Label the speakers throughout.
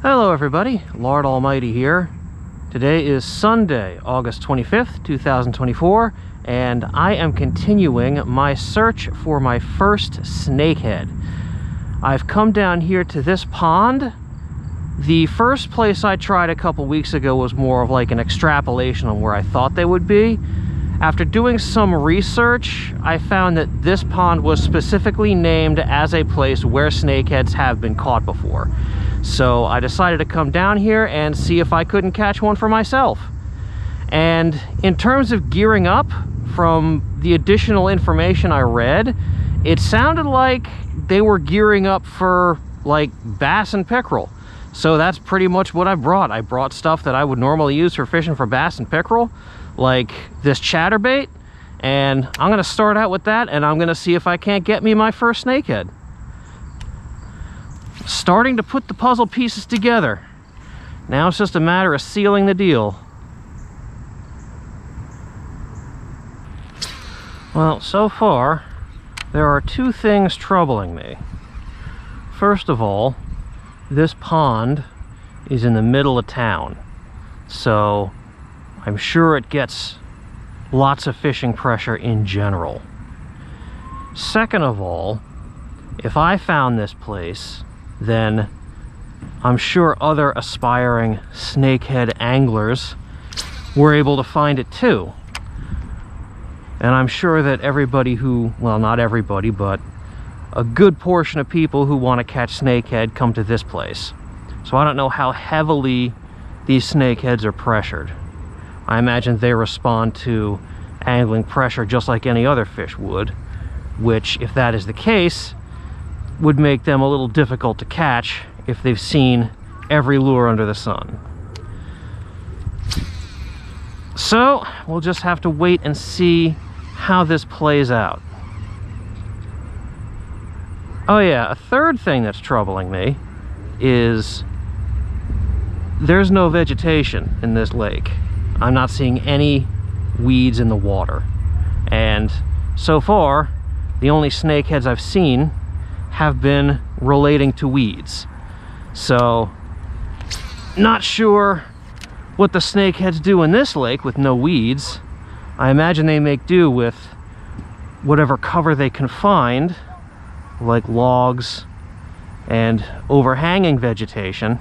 Speaker 1: Hello everybody, Lord Almighty here. Today is Sunday, August 25th, 2024, and I am continuing my search for my first snakehead. I've come down here to this pond. The first place I tried a couple weeks ago was more of like an extrapolation on where I thought they would be. After doing some research, I found that this pond was specifically named as a place where snakeheads have been caught before. So I decided to come down here and see if I couldn't catch one for myself. And in terms of gearing up, from the additional information I read, it sounded like they were gearing up for like bass and pickerel. So that's pretty much what I brought. I brought stuff that I would normally use for fishing for bass and pickerel, like this chatterbait, and I'm gonna start out with that, and I'm gonna see if I can't get me my first snakehead. Starting to put the puzzle pieces together. Now it's just a matter of sealing the deal. Well, so far, there are two things troubling me. First of all, this pond is in the middle of town, so I'm sure it gets lots of fishing pressure in general. Second of all, if I found this place, then I'm sure other aspiring snakehead anglers were able to find it too. And I'm sure that everybody who, well, not everybody, but a good portion of people who want to catch snakehead come to this place. So I don't know how heavily these snakeheads are pressured. I imagine they respond to angling pressure just like any other fish would, which, if that is the case, would make them a little difficult to catch if they've seen every lure under the sun. So we'll just have to wait and see how this plays out. Oh yeah, a third thing that's troubling me is there's no vegetation in this lake. I'm not seeing any weeds in the water. And so far, the only snakeheads I've seen have been relating to weeds. So, not sure what the snakeheads do in this lake with no weeds. I imagine they make do with whatever cover they can find, like logs and overhanging vegetation.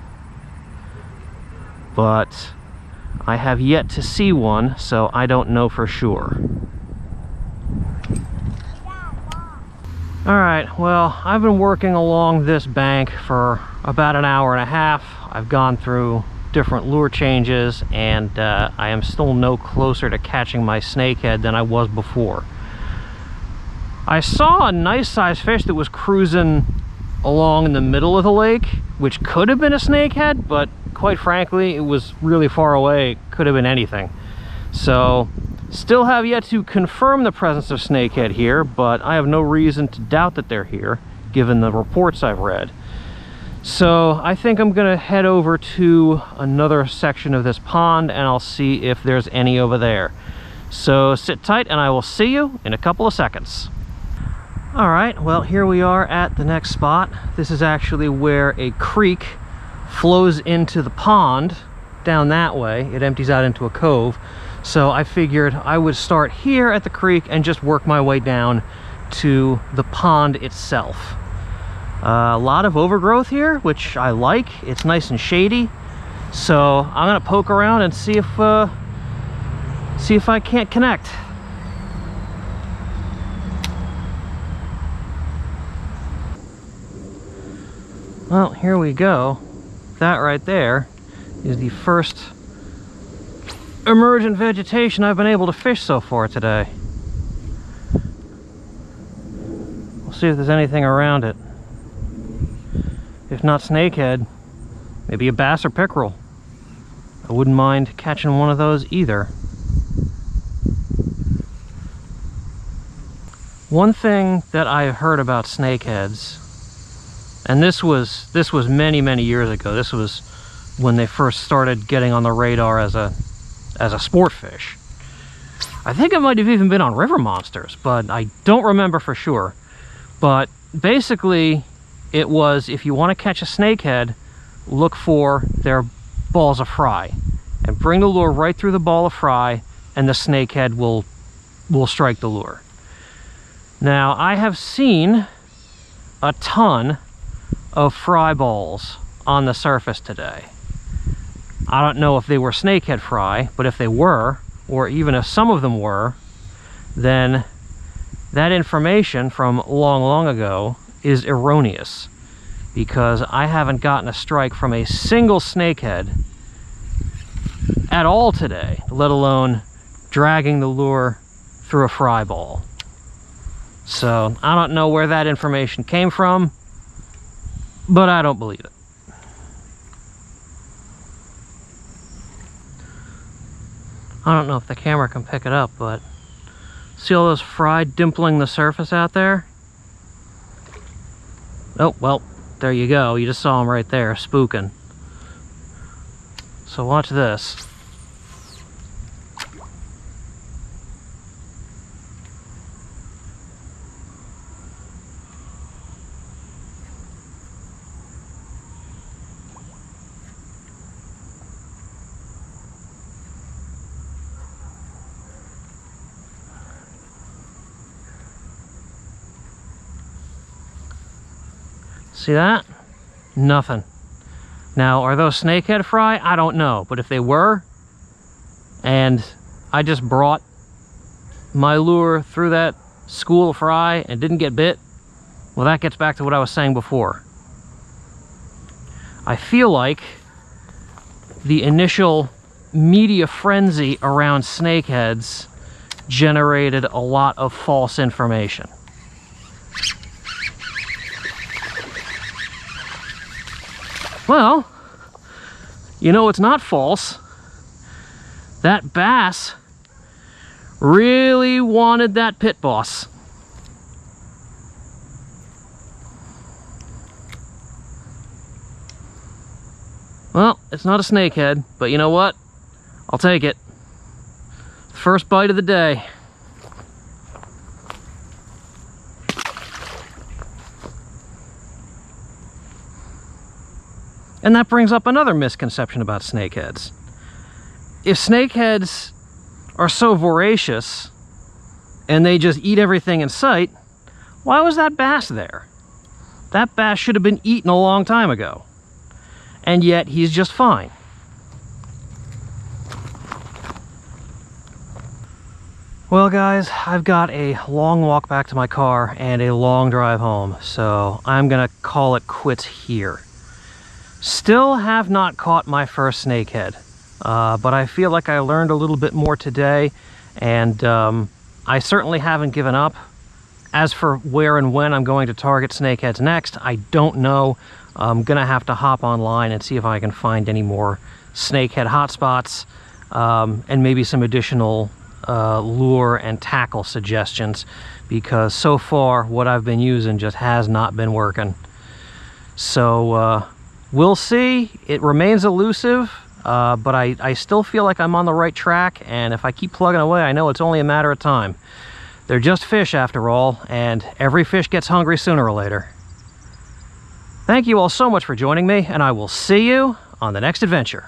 Speaker 1: But I have yet to see one, so I don't know for sure. Alright, well, I've been working along this bank for about an hour and a half. I've gone through different lure changes, and I am still no closer to catching my snakehead than I was before. I saw a nice sized fish that was cruising along in the middle of the lake, which could have been a snakehead, but quite frankly, it was really far away. It could have been anything. So, still have yet to confirm the presence of snakehead here, but I have no reason to doubt that they're here, given the reports I've read. So I think I'm gonna head over to another section of this pond, and I'll see if there's any over there. So sit tight, and I will see you in a couple of seconds. All right, well, here we are at the next spot. This is actually where a creek flows into the pond down that way. It empties out into a cove. So I figured I would start here at the creek and just work my way down to the pond itself. A lot of overgrowth here, which I like. It's nice and shady. So I'm gonna poke around and see if I can't connect. Well, here we go. That right there is the first emergent vegetation I've been able to fish so far today. We'll see if there's anything around it. If not snakehead, maybe a bass or pickerel. I wouldn't mind catching one of those either. One thing that I've heard about snakeheads, and this was many years ago. This was when they first started getting on the radar as a sport fish. I think it might have even been on river monsters, but I don't remember for sure. But basically, it was, if you want to catch a snakehead, look for their balls of fry and bring the lure right through the ball of fry, and the snakehead will strike the lure. Now, I have seen a ton of fry balls on the surface today. I don't know if they were snakehead fry, but if they were, or even if some of them were, then that information from long ago is erroneous, because I haven't gotten a strike from a single snakehead at all today, let alone dragging the lure through a fry ball. So I don't know where that information came from, but I don't believe it. I don't know if the camera can pick it up, but see all those fry dimpling the surface out there? Oh, well, there you go. You just saw them right there, spooking. So watch this. See that? Nothing. Now, are those snakehead fry? I don't know, but if they were, and I just brought my lure through that school of fry and didn't get bit, well, that gets back to what I was saying before. I feel like the initial media frenzy around snakeheads generated a lot of false information. Well, you know it's not false. That bass really wanted that pit boss. Well, it's not a snakehead, but you know what? I'll take it. First bite of the day. And that brings up another misconception about snakeheads. If snakeheads are so voracious and they just eat everything in sight, why was that bass there? That bass should have been eaten a long time ago. And yet he's just fine. Well guys, I've got a long walk back to my car and a long drive home, so I'm gonna call it quits here. Still have not caught my first snakehead, but I feel like I learned a little bit more today, and I certainly haven't given up. As for where and when I'm going to target snakeheads next, I don't know. I'm gonna have to hop online and see if I can find any more snakehead hotspots, and maybe some additional lure and tackle suggestions, because so far what I've been using just has not been working. So we'll see. It remains elusive, but I still feel like I'm on the right track, and if I keep plugging away, I know it's only a matter of time. They're just fish after all, and every fish gets hungry sooner or later. Thank you all so much for joining me, and I will see you on the next adventure.